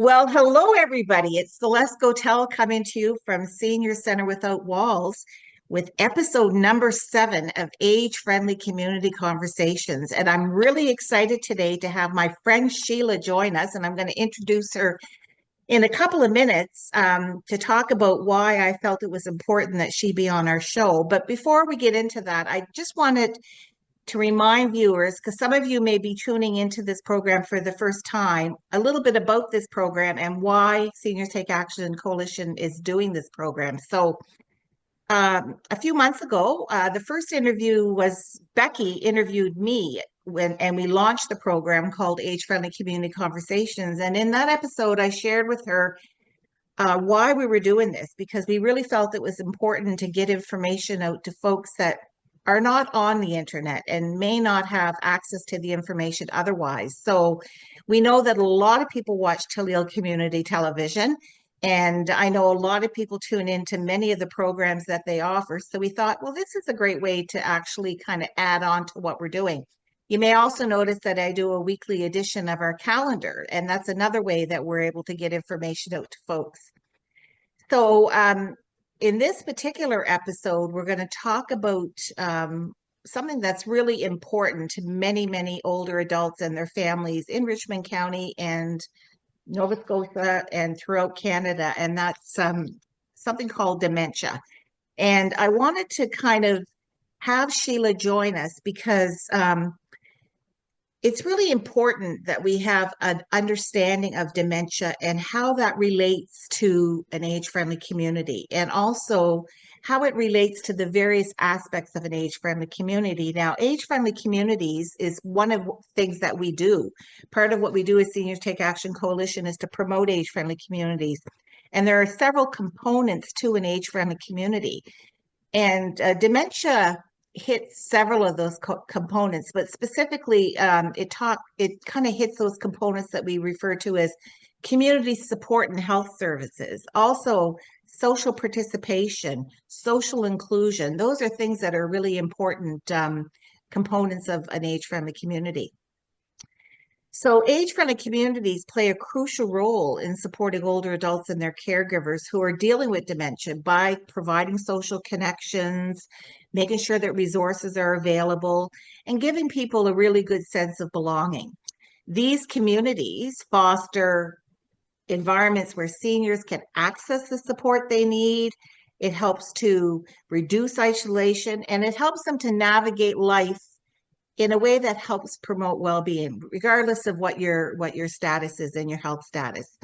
Well, hello, everybody. It's Celeste coming to you from Senior Center Without Walls with episode number 7 of Age-Friendly Community Conversations. And I'm really excited today to have my friend Sheila join us. And I'm going to introduce her in a couple of minutes to talk about why I felt it was important that she be on our show. But before we get into that, I just wanted to remind viewers, because some of you may be tuning into this program for the first time, a little bit about this program and why Seniors Take Action Coalition is doing this program. So a few months ago, the first interview was Becky interviewed me and we launched the program called Age-Friendly Community Conversations. And in that episode, I shared with her why we were doing this, because we really felt it was important to get information out to folks that are not on the internet and may not have access to the information otherwise. So we know that a lot of people watch Tilleel Community Television, and I know a lot of people tune into many of the programs that they offer. So we thought, well, this is a great way to actually kind of add on to what we're doing. You may also notice that I do a weekly edition of our calendar, and that's another way that we're able to get information out to folks. So in this particular episode, we're going to talk about something that's really important to many, many older adults and their families in Richmond County and Nova Scotia and throughout Canada, and that's something called dementia. And I wanted to kind of have Sheila join us because it's really important that we have an understanding of dementia and how that relates to an age-friendly community, and also how it relates to the various aspects of an age-friendly community. Now, age-friendly communities is one of the things that we do. Part of what we do as Seniors Take Action Coalition is to promote age-friendly communities. And there are several components to an age-friendly community. And dementia hits several of those components, but specifically, it kind of hits those components that we refer to as community support and health services. Also, social participation, social inclusion. Those are things that are really important components of an age-friendly community. So age-friendly communities play a crucial role in supporting older adults and their caregivers who are dealing with dementia by providing social connections, making sure that resources are available, and giving people a really good sense of belonging. These communities foster environments where seniors can access the support they need. It helps to reduce isolation, and it helps them to navigate life in a way that helps promote well-being, regardless of what your status is and your health status.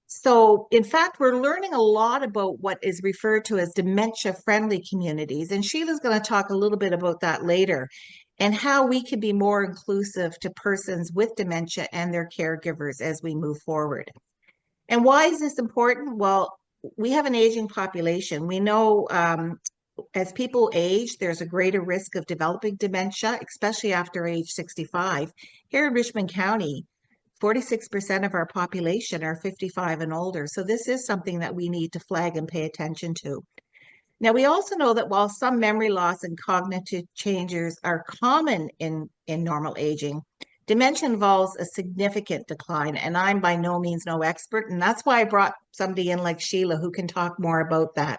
So, in fact, we're learning a lot about what is referred to as dementia-friendly communities, and Sheila's going to talk a little bit about that later, and how we can be more inclusive to persons with dementia and their caregivers as we move forward. And why is this important? Well, we have an aging population. We know as people age, there's a greater risk of developing dementia, especially after age 65. Here in Richmond County, 46% of our population are 55 and older. So this is something that we need to flag and pay attention to. Now, we also know that while some memory loss and cognitive changes are common in normal aging, dementia involves a significant decline, and I'm by no means no expert, and that's why I brought somebody in like Sheila who can talk more about that.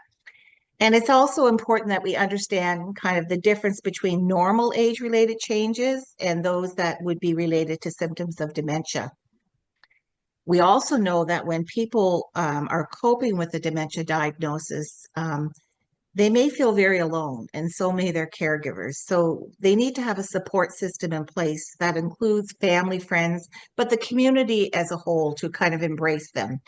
And it's also important that we understand kind of the difference between normal age-related changes and those that would be related to symptoms of dementia. We also know that when people are coping with the dementia diagnosis, they may feel very alone, and so may their caregivers. So they need to have a support system in place that includes family, friends, but the community as a whole to kind of embrace them.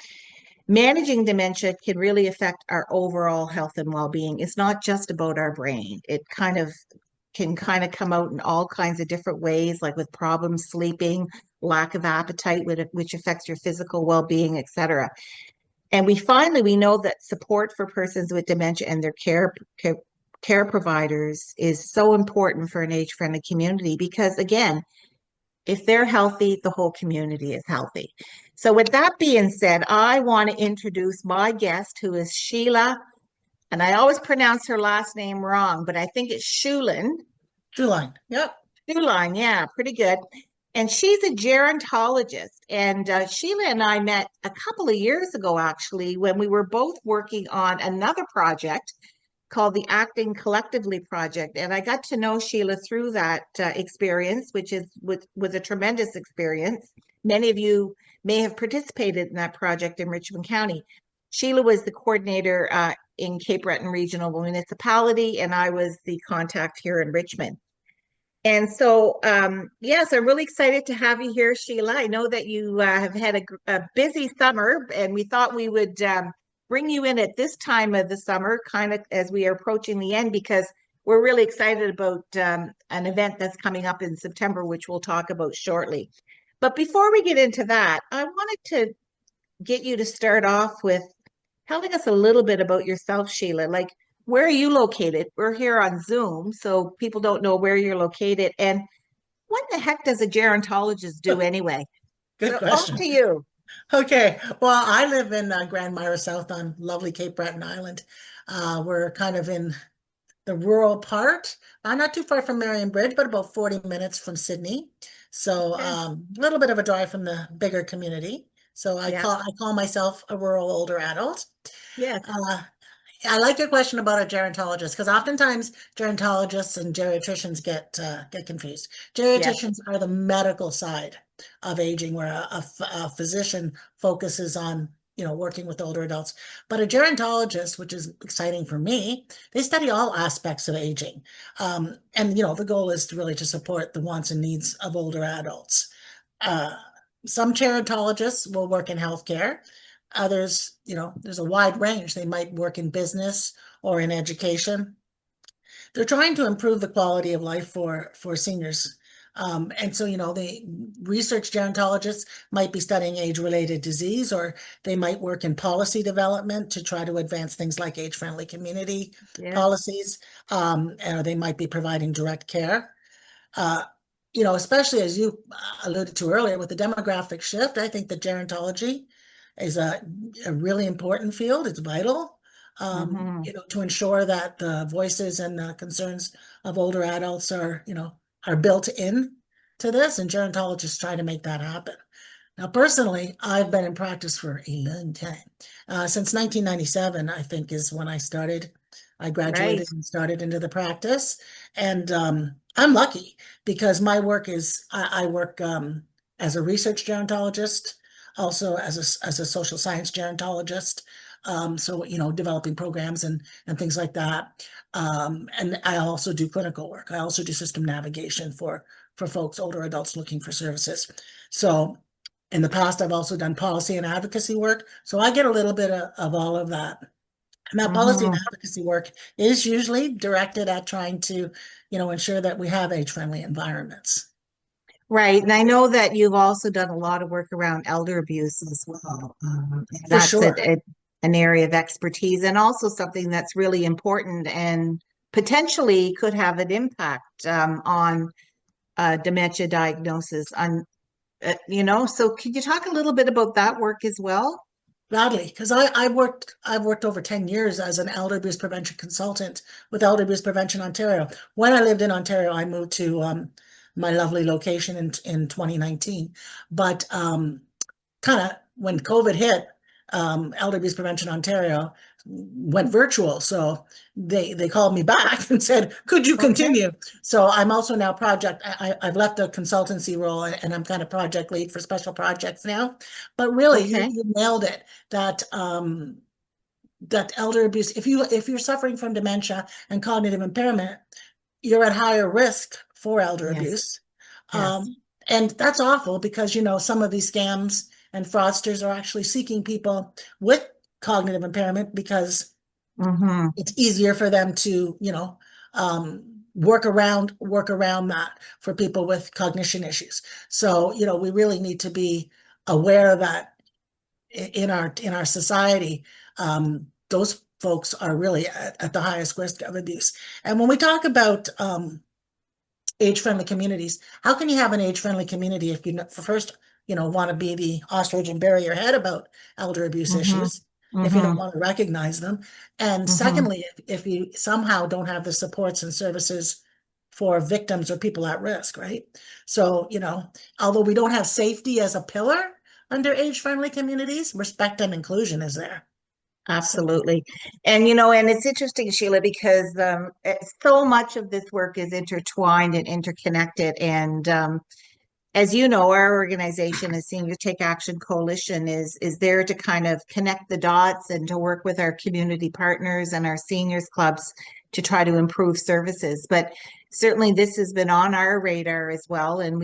Managing dementia can really affect our overall health and well-being. It's not just about our brain. It can come out in all kinds of different ways, like with problems sleeping, lack of appetite, which affects your physical well-being, etc. And we know that support for persons with dementia and their care providers is so important for an age-friendly community because, again, if they're healthy, the whole community is healthy. So with that being said, I want to introduce my guest, who is Sheila, and I always pronounce her last name wrong, but I think it's Schuehlein. Schuehlein, yep. Schuehlein, yeah, pretty good. and she's a gerontologist. And Sheila and I met a couple of years ago, actually, when we were both working on another project called the Acting Collectively Project. And I got to know Sheila through that experience, which was a tremendous experience. Many of you may have participated in that project in Richmond County. Sheila was the coordinator in Cape Breton Regional Municipality, and I was the contact here in Richmond. And so, yes, I'm really excited to have you here, Sheila. I know that you have had a busy summer, and we thought we would bring you in at this time of the summer, kind of as we are approaching the end, because we're really excited about an event that's coming up in September, which we'll talk about shortly. But before we get into that, I wanted to get you to start off with telling us a little bit about yourself, Sheila. Like, where are you located? We're here on Zoom, so people don't know where you're located. And what the heck does a gerontologist do anyway? Good So off question. to you. Okay. Well, I live in Grand Myra South on lovely Cape Breton Island. We're kind of in the rural part, not too far from Marion Bridge, but about 40 minutes from Sydney. So Okay. a little bit of a drive from the bigger community. So Yeah. I call myself a rural older adult. Yes. Uh, I like your question about a gerontologist because oftentimes gerontologists and geriatricians get confused. Yes. Geriatricians are the medical side of aging, where a physician focuses on working with older adults. But a gerontologist, which is exciting for me, they study all aspects of aging, and the goal is to really to support the wants and needs of older adults. Uh, some gerontologists will work in healthcare. Others, there's a wide range. They might work in business or in education. They're trying to improve the quality of life for seniors. And so, the research gerontologists might be studying age-related disease, or they might work in policy development to try to advance things like age-friendly community Yes. policies, or they might be providing direct care. Uh, Especially as you alluded to earlier with the demographic shift, I think that gerontology is a really important field. It's vital, Mm-hmm. to ensure that the voices and the concerns of older adults are built in to this, and gerontologists try to make that happen. Now, personally, I've been in practice for a long time. Since 1997, I think is when I started. I Right. graduated and started into the practice. And I'm lucky because my work is, I work as a research gerontologist, also as a social science gerontologist. So, developing programs and things like that. And I also do clinical work. I also do system navigation for folks, older adults looking for services. So in the past, I've also done policy and advocacy work. So I get a little bit of all of that. And that policy and Mm-hmm. advocacy work is usually directed at trying to, ensure that we have age-friendly environments. Right. And I know that you've also done a lot of work around elder abuse as well. And For that's sure. an area of expertise and also something that's really important and potentially could have an impact on dementia diagnosis. So could you talk a little bit about that work as well? Gladly, because I've worked over 10 years as an elder abuse prevention consultant with Elder Abuse Prevention Ontario. When I lived in Ontario, I moved to my lovely location in 2019. But kind of when COVID hit, Elder Abuse Prevention Ontario went virtual. So they called me back and said, could you Okay. continue? So I'm also now I've left the consultancy role and I'm kind of project lead for special projects now. But really, Okay. you nailed it that that elder abuse, if you're suffering from dementia and cognitive impairment, you're at higher risk for elder Yes. abuse. Yes. Um, and that's awful because, some of these scams and fraudsters are actually seeking people with cognitive impairment because Mm-hmm. it's easier for them to, work around that for people with cognition issues. So, we really need to be aware of that in our society. Those folks are really at the highest risk of abuse. And when we talk about age-friendly communities, how can you have an age-friendly community if you first, want to be the ostrich and bury your head about elder abuse Mm-hmm. issues, if you don't Mm-hmm. want to recognize them? And Mm-hmm. secondly, if you somehow don't have the supports and services for victims or people at risk, right? So, although we don't have safety as a pillar under age-friendly communities, respect and inclusion is there. So, Absolutely. And and it's interesting, Sheila, because so much of this work is intertwined and interconnected. And as you know, our organization, the Senior Take Action Coalition, is there to kind of connect the dots and to work with our community partners and our seniors clubs to try to improve services. But certainly this has been on our radar as well. And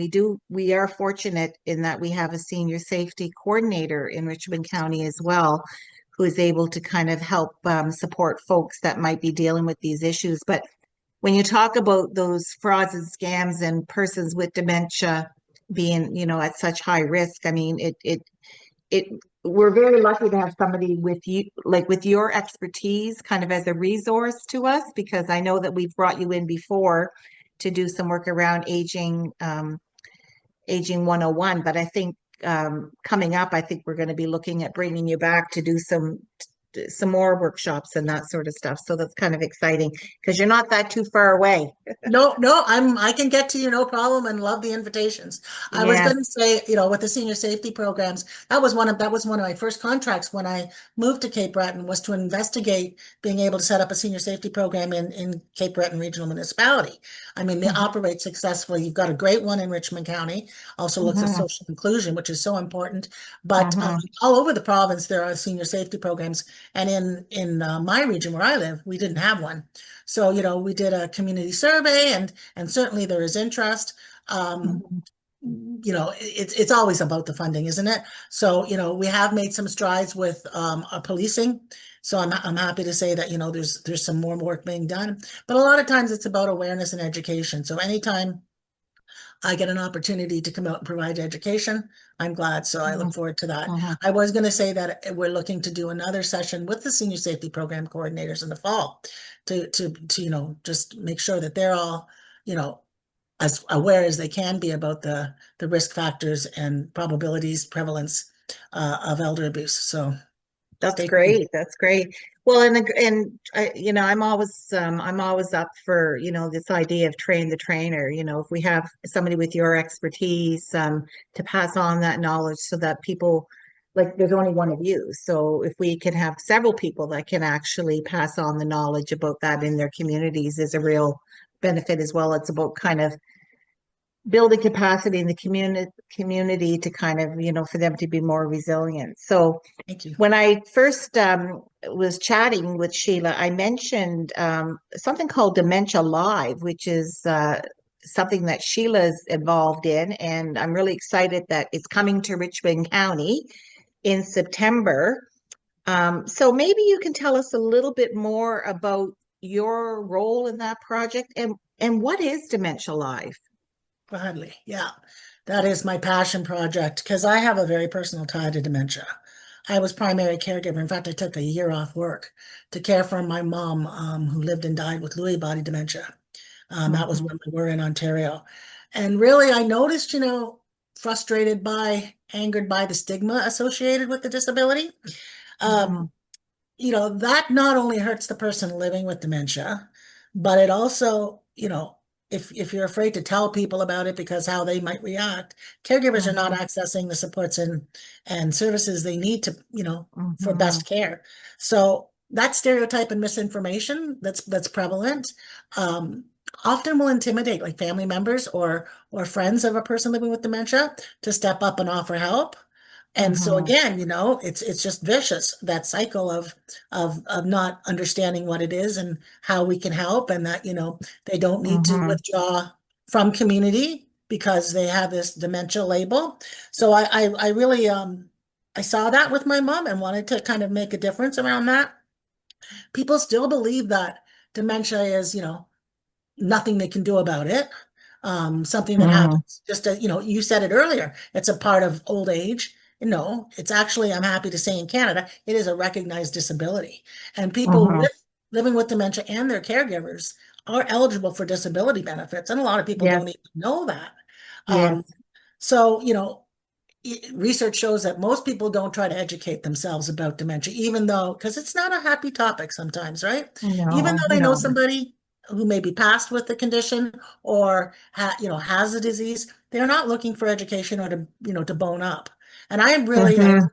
we are fortunate in that we have a senior safety coordinator in Richmond County as well, who is able to kind of help support folks that might be dealing with these issues. But when you talk about those frauds and scams and persons with dementia being, at such high risk, I mean, it we're very lucky to have somebody with you, like with your expertise, kind of as a resource to us, because I know that we've brought you in before to do some work around aging 101. But I think coming up, I think we're going to be looking at bringing you back to do some more workshops and that sort of stuff. So that's kind of exciting because you're not that too far away. no, I can get to you no problem and love the invitations. I was Yeah. going to say, with the senior safety programs, that was one of my first contracts when I moved to Cape Breton, was to investigate being able to set up a senior safety program in Cape Breton Regional Municipality. I mean, they Mhm. operate successfully. You've got a great one in Richmond County, also looks at Mhm. social inclusion, which is so important. But Mhm. all over the province, there are senior safety programs. And in my region where I live, we didn't have one. So, we did a community survey, and certainly there is interest. Um, Mhm. it's always about the funding, isn't it? So, we have made some strides with our policing. So I'm happy to say that, there's some more work being done. But a lot of times it's about awareness and education. So anytime I get an opportunity to come out and provide education, I'm glad. So I look Mhm. forward to that. Mhm. I was going to say that we're looking to do another session with the senior safety program coordinators in the fall to just make sure that they're all, you know, as aware as they can be about the risk factors and probabilities, prevalence of elder abuse. So That's stay tuned. great. That's great. Well, and I'm always up for, this idea of train the trainer. If we have somebody with your expertise to pass on that knowledge so that people, like, there's only one of you. So if we can have several people that can actually pass on the knowledge about that in their communities is a real benefit as well. It's about kind of building capacity in the community to kind of, for them to be more resilient. So Thank you. when I first was chatting with Sheila, I mentioned something called Dementia Live, which is something that Sheila's involved in. And I'm really excited that it's coming to Richmond County in September. So maybe you can tell us a little bit more about your role in that project and what is Dementia Live? Gladly. Yeah. That is my passion project because I have a very personal tie to dementia. I was primary caregiver. In fact, I took a year off work to care for my mom, who lived and died with Lewy body dementia. That was Mhm. when we were in Ontario. And really, I noticed, frustrated by, angered by the stigma associated with the disability. Um, Mhm. that not only hurts the person living with dementia, but it also, if you're afraid to tell people about it because how they might react, caregivers are not Mhm. accessing the supports and services they need to, for Mhm. best care. So that stereotype and misinformation that's prevalent, um, often will intimidate like family members or friends of a person living with dementia to step up and offer help. And so Mhm. again, it's just vicious, that cycle of not understanding what it is and how we can help, and that, they don't need to Mhm. withdraw from community because they have this dementia label. So I really I saw that with my mom and wanted to kind of make a difference around that. People still believe that dementia is, nothing they can do about it. Something that Mhm. happens. Just as, you said it earlier, it's a part of old age. No, it's actually, I'm happy to say in Canada, it is a recognized disability. And people Mhm. with living with dementia and their caregivers are eligible for disability benefits. And a lot of people Yes. don't even know that. Yes. Um, so, research shows that most people don't try to educate themselves about dementia, even though, because it's not a happy topic sometimes, right? Even No, though they know no. somebody who may be passed with the condition or has the disease, they're not looking for education or to bone up. And I am really Hmm.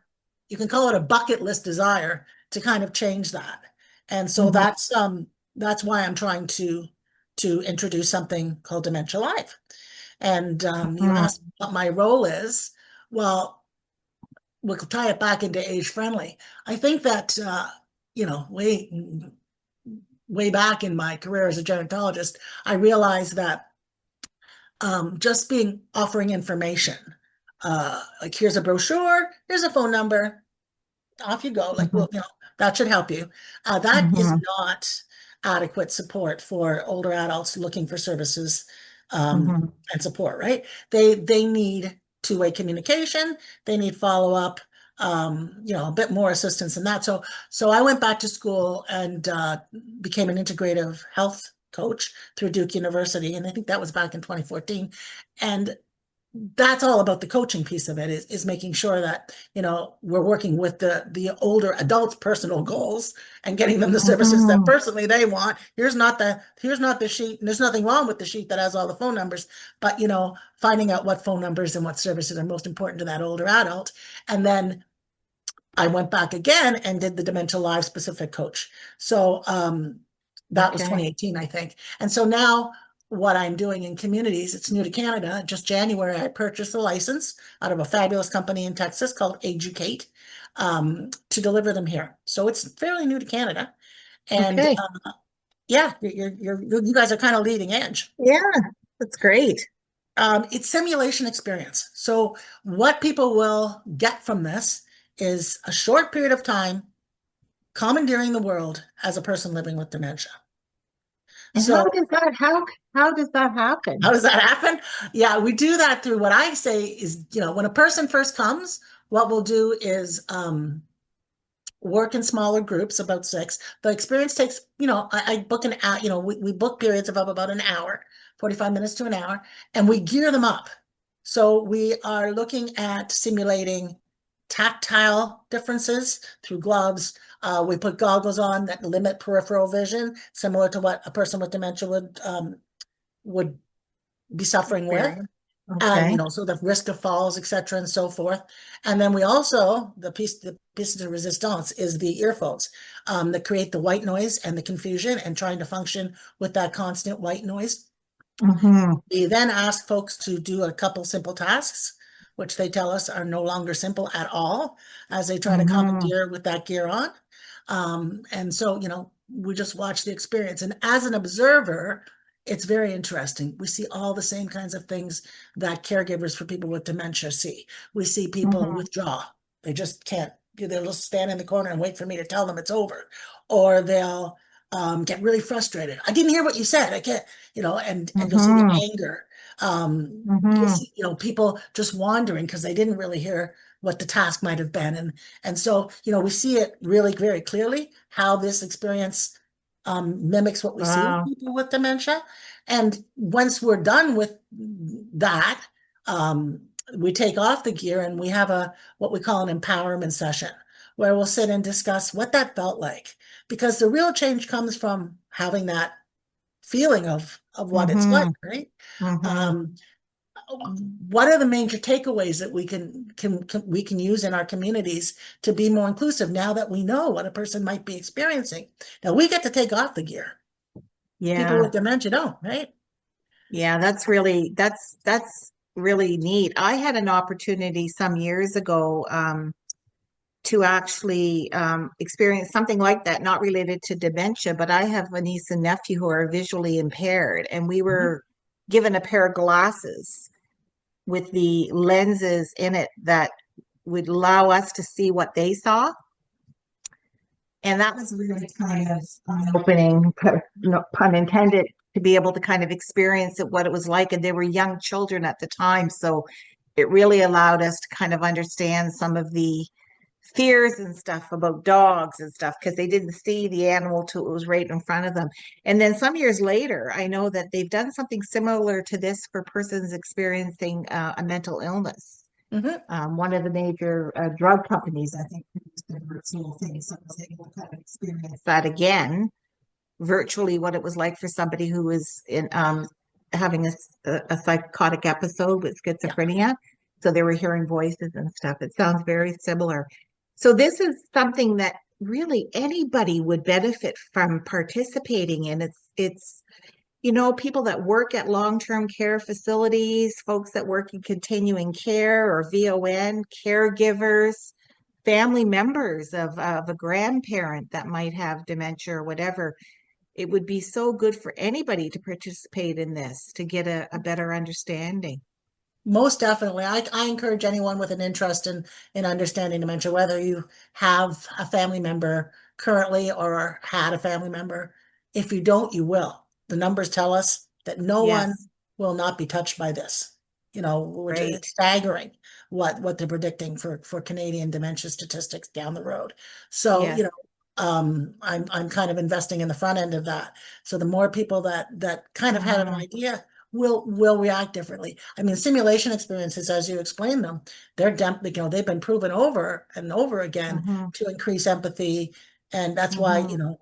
you can call it a bucket list desire to kind of change that. And so Hmm. that's why I'm trying to introduce something called Dementia Live. And you Hmm. asked what my role is. Well, we'll tie it back into age friendly. I think that way back in my career as a gerontologist, I realized that just being offering information, like here's a brochure, here's a phone number, off you go. Like, Hmm. well, that should help you. That is Hmm. not adequate support for older adults looking for services Hmm. and support, right? They need two-way communication. They need follow-up, a bit more assistance in that. So I went back to school and became an integrative health coach through Duke University, and I think that was back in 2014. And that's all about the coaching piece of it is making sure that we're working with the older adults personal goals and getting them the services that Hmm. personally they want. Here's not the sheet, and there's nothing wrong with the sheet that has all the phone numbers, but finding out what phone numbers and what services are most important to that older adult. And then I went back again and did the Dementia Live specific coach. So that was Okay. 2018, I think. And so now what I'm doing in communities, it's new to Canada. Just January, I purchased a license out of a fabulous company in Texas called Educate to deliver them here. So it's fairly new to Canada. And Okay. yeah, you guys are kind of leading edge. Yeah, that's great. It's simulation experience. So what people will get from this is a short period of time commandeering the world as a person living with dementia. And how So does that how does that happen? how does that happen? Yeah, we do that through what I say is, when a person first comes, what we'll do is work in smaller groups, about six. The experience takes, I book an hour, we book periods of about an hour, 45 minutes to an hour, and we gear them up. So we are looking at simulating tactile differences through gloves. We put goggles on that limit peripheral vision, similar to what a person with dementia would be suffering with. Experience. And Okay. so the risk of falls, etc., and so forth. And then we also the piece de resistance is the earphones that create the white noise and the confusion and trying to function with that constant white noise. Hmm. We then ask folks to do a couple simple tasks, which they tell us are no longer simple at all as they try to Hmm. commandeer with that gear on. And so, we just watch the experience. And as an observer, it's very interesting. We see all the same kinds of things that caregivers for people with dementia see. We see people Hmm. withdraw. They just can't, they'll just stand in the corner and wait for me to tell them it's over. Or they'll get really frustrated. I didn't hear what you said. I can't, and you'll see the Hmm. anger. You'll Hmm. see, people just wandering because they didn't really hear what the task might have been. And so, we see it really very clearly how this experience mimics what we see with Wow. people with dementia. And once we're done with that, um, we take off the gear and we have what we call an empowerment session where we'll sit and discuss what that felt like. Because the real change comes from having that feeling of what it's like, Hmm. right? Hmm. Um, what are the major takeaways that we can use in our communities to be more inclusive now that we know what a person might be experiencing? Now we get to take off the gear. People Yeah. with dementia don't, right? Yeah, that's really neat. I had an opportunity some years ago to actually experience something like that, not related to dementia, but I have a niece and nephew who are visually impaired, and we Mhm. were given a pair of glasses with the lenses in it that would allow us to see what they saw. And that was really kind of opening, no pun intended, to be able to kind of experience it, what it was like. And they were young children at the time. So it really allowed us to kind of understand some of the fears and stuff about dogs and stuff because they didn't see the animal till it was right in front of them. And then some years later, I know that they've done something similar to this for persons experiencing a mental illness. Mhm. One of the major drug companies, I think, produced the virtual thing, so I was able to kind of experience that again virtually what it was like for somebody who was in having a psychotic episode with Yeah. schizophrenia. So they were hearing voices and stuff. It sounds very similar. So this is something that really anybody would benefit from participating in. It's people that work at long-term care facilities, folks that work in continuing care or VON, caregivers, family members of a grandparent that might have dementia or whatever. It would be so good for anybody to participate in this to get a better understanding. Most definitely. I encourage anyone with an interest in understanding dementia, whether you have a family member currently or had a family member. If you don't, you will. The numbers tell us that no one Yes, will not be touched by this, which is great. staggering what they're predicting for Canadian dementia statistics down the road. So, Yes. I'm kind of investing in the front end of that. So the more people that kind of have an Hmm. idea will react differently. I mean, simulation experiences, as you explain them, they've been proven over and over again Hmm. to increase empathy, and that's why, Hmm.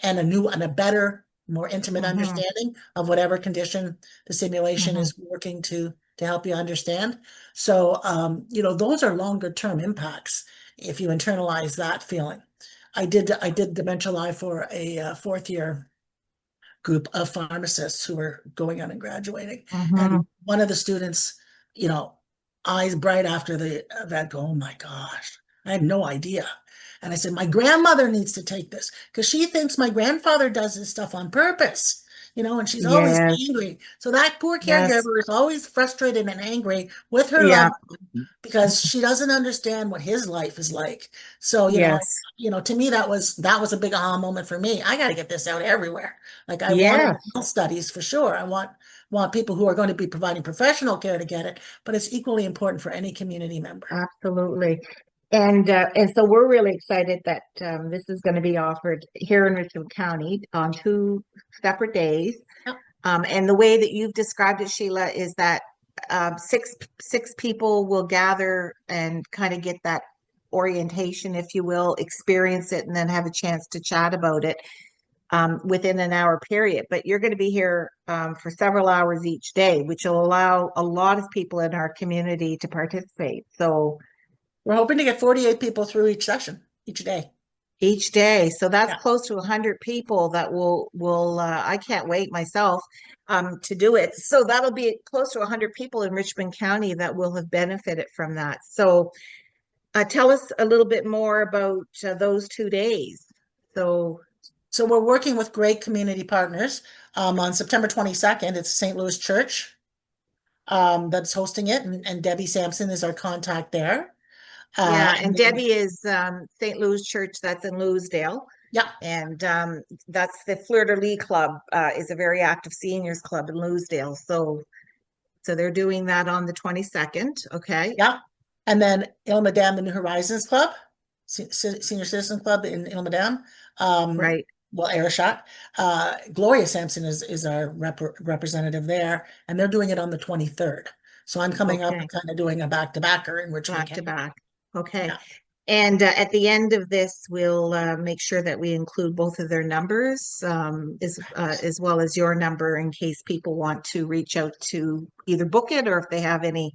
and a better, more intimate Hmm. understanding of whatever condition the simulation Hmm. is working to help you understand. So, those are longer term impacts if you internalize that feeling. I did Dementia Live for a fourth year group of pharmacists who were going on and graduating. Hmm. And one of the students, you know, eyes bright after the event, go, oh my gosh, I had no idea. And I said, my grandmother needs to take this because she thinks my grandfather does this stuff on purpose, and she's always Yes, angry. So that poor yes, caregiver is always frustrated and angry with her yeah, loved one because she doesn't understand what his life is like. So, yes, to me that was a big aha moment for me. I got to get this out everywhere. Like I want it yes, in health studies for sure. I want people who are going to be providing professional care to get it, but it's equally important for any community member. absolutely. And so we're really excited that this is going to be offered here in Richmond County on two separate days. Yep. And the way that you've described it, Sheila, is that six people will gather and kind of get that orientation, if you will, experience it, and then have a chance to chat about it within an hour period. But you're going to be here for several hours each day, which will allow a lot of people in our community to participate. So We're hoping to get 48 people through each session, each day. each day, so that's Yeah. close to 100 people that will I can't wait myself to do it. So that'll be close to 100 people in Richmond County that will have benefited from that. So tell us a little bit more about those 2 days. So So we're working with great community partners. On September 22nd, it's St. Louis Church that's hosting it, and Debbie Sampson is our contact there. yeah, And and then, Debbie is St. Louis Church, that's in Louisdale. yeah, And that's the Fleur de Lis Club, is a very active seniors club in Louisdale. So they're doing that on the 22nd. Okay. yeah. And then Ilmadan, the New Horizons Club, Senior Citizen Club in Ilmadan, um, Right. well, Airshot. Gloria Sampson is our representative there, and they're doing it on the 23rd. So I'm coming up Okay. and kind of doing a back-to-backer in Richmond Back to County. back. Okay. Yeah. And at the end of this, we'll make sure that we include both of their numbers, as well as your number in case people want to reach out to either book it or if they have any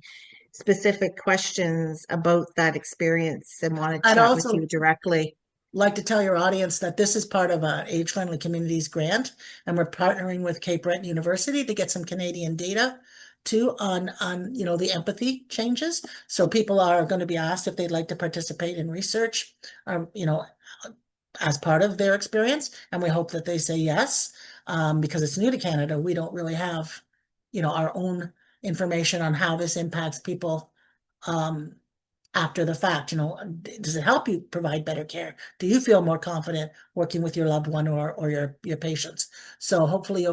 specific questions about that experience and want to I'd chat with also you directly. like to tell your audience that this is part of a Age-Friendly Communities grant, and we're partnering with Cape Breton University to get some Canadian data too on the empathy changes. So people are going to be asked if they'd like to participate in research, as part of their experience, and we hope that they say yes, because it's new to Canada. We don't really have, our own information on how this impacts people um, after the fact. Does it help you provide better care? Do you feel more confident working with your loved one or your patients? So hopefully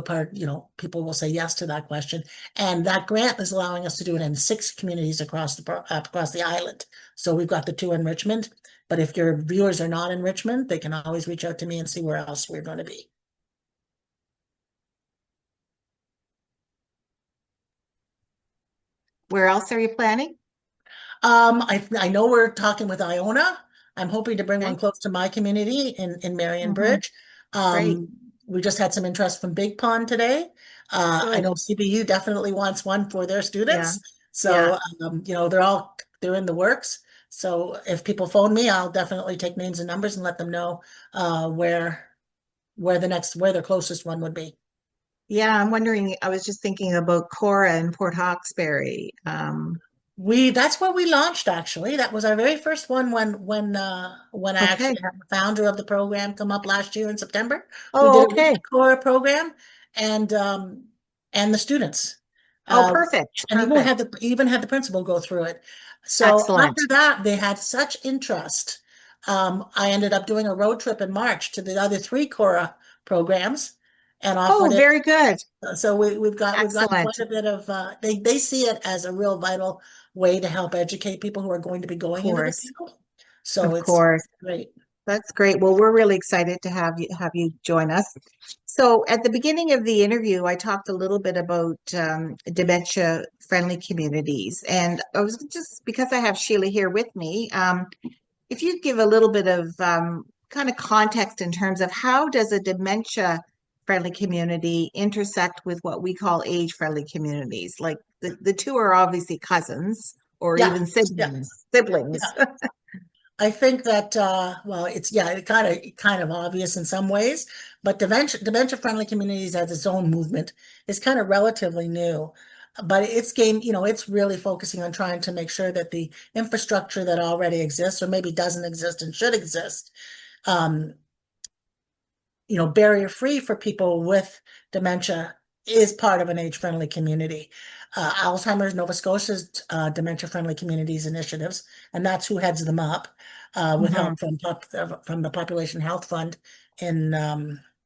people will say yes to that question. And that grant is allowing us to do it in 6 communities across the island. So we've got the 2 in Richmond, but if your viewers are not in Richmond, they can always reach out to me and see where else we're going to be. Where else are you planning? I know we're talking with Iona. I'm hoping to bring one Okay. close to my community in Marion Hmm. Bridge. Great. Um, We just had some interest from Big Pond today. I Good. know CBU definitely wants one for their Yeah. students. Yeah. So, they're in the works. So if people phone me, I'll definitely take names and numbers and let them know where their closest one would be. Yeah. I'm wondering, I was just thinking about Cora in Port Hawkesbury. That's where we launched actually. That was our very first one when I Okay. actually had the founder of the program come up last year in September. We did Oh, it with okay. the Cora program and um and the students. Oh, Uh perfect. and Perfect. even had the principal go through it. So Excellent. after that, they had such interest. I ended up doing a road trip in March to the other three Cora programs and Oh, offered it. very good. So we've got Excellent. quite a bit of they see it as a real vital way to help educate people who are going to be Of going into the course. field. So Of it's course. great. That's great. Well, we're really excited to have you join us. So, at the beginning of the interview, I talked a little bit about dementia-friendly communities, and I was just because I have Sheila here with me. If you give a little bit of kind of context in terms of how does a dementia-friendly community intersect with what we call age-friendly communities? Like the two are obviously cousins or Yeah, even yeah, siblings. Siblings. yeah. I think that well, it's yeah, it kind of obvious in some ways, but dementia friendly communities as its own movement is kind of relatively new. But it's really focusing on trying to make sure that the infrastructure that already exists or maybe doesn't exist and should exist um, barrier free for people with dementia is part of an age-friendly community. Alzheimer's Nova Scotia's dementia friendly communities initiatives, and that's who heads them up with Mhm, help from the Population Health Fund in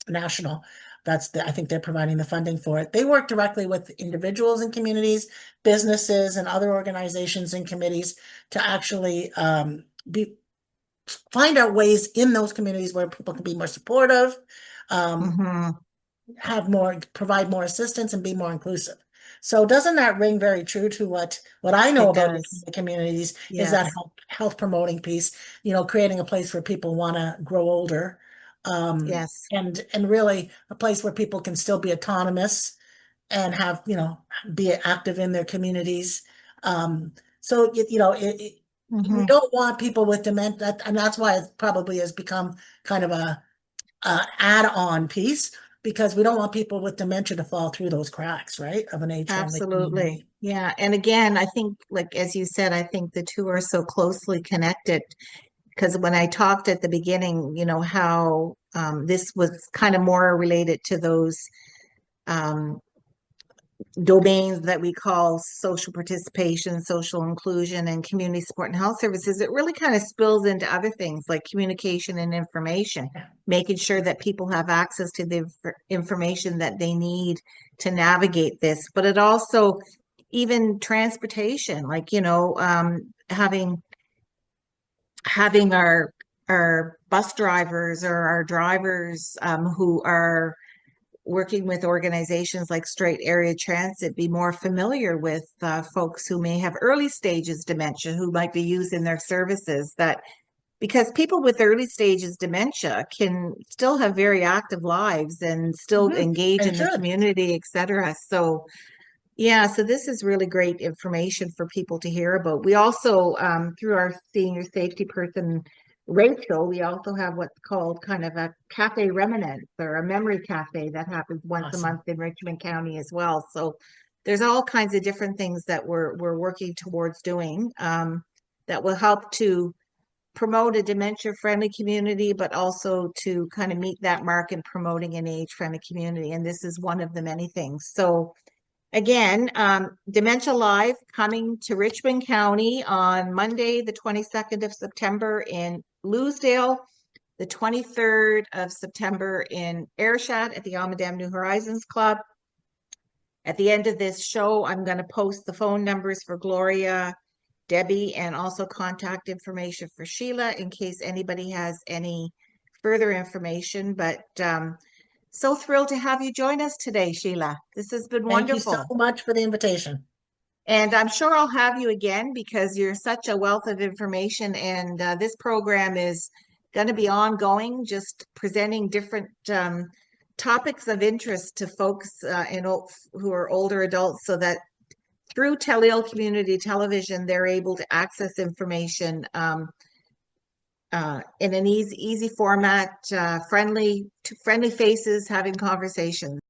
national. I think they're providing the funding for it. They work directly with individuals and communities, businesses, and other organizations and committees to actually be find out ways in those communities where people can be more supportive, um, mhm. provide more assistance and be more inclusive. So doesn't that ring very true to what I know It about does. the communities is that Yes. health promoting piece, creating a place where people want to grow older, Yes. and really a place where people can still be autonomous and be active in their communities. So we Hmm. don't want people with dementia, and that's why it probably has become kind of a add-on piece because we don't want people with dementia to fall through those cracks, right, of an age-friendly Absolutely. community. Yeah. And again, I think, like as you said, I think the two are so closely connected because when I talked at the beginning, how this was kind of more related to those um, domains that we call social participation, social inclusion, and community support and health services, it really kind of spills into other things like communication and information, Yeah. making sure that people have access to the information that they need to navigate this. But it also, even transportation, like, having our bus drivers or our drivers who are working with organizations like Straight Area Transit be more familiar with folks who may have early stages dementia who might be using their services that because people with early stages dementia can still have very active lives and still Mhm. engage And in the should. community, etc. So yeah, so this is really great information for people to hear about. We also, through our senior safety person, Rachel, we also have what's called kind of a cafe reminiscence or a memory cafe that happens once a Awesome. month in Richmond County as well. So there's all kinds of different things that we're working towards doing that will help to promote a dementia-friendly community, but also to kind of meet that mark in promoting an age-friendly community. And this is one of the many things. So again, Dementia Live coming to Richmond County on Monday, the 22nd of September in Louisdale, the 23rd of September in Ayrshire at the Almadam New Horizons Club. At the end of this show, I'm going to post the phone numbers for Gloria, Debbie, and also contact information for Sheila in case anybody has any further information. But so thrilled to have you join us today, Sheila. This has been Thank you so wonderful. much for the invitation. And I'm sure I'll have you again because you're such a wealth of information. And this program is going to be ongoing, just presenting different topics of interest to folks who are older adults, so that through Teleo Community Television, they're able to access information in an easy format, friendly faces having conversations.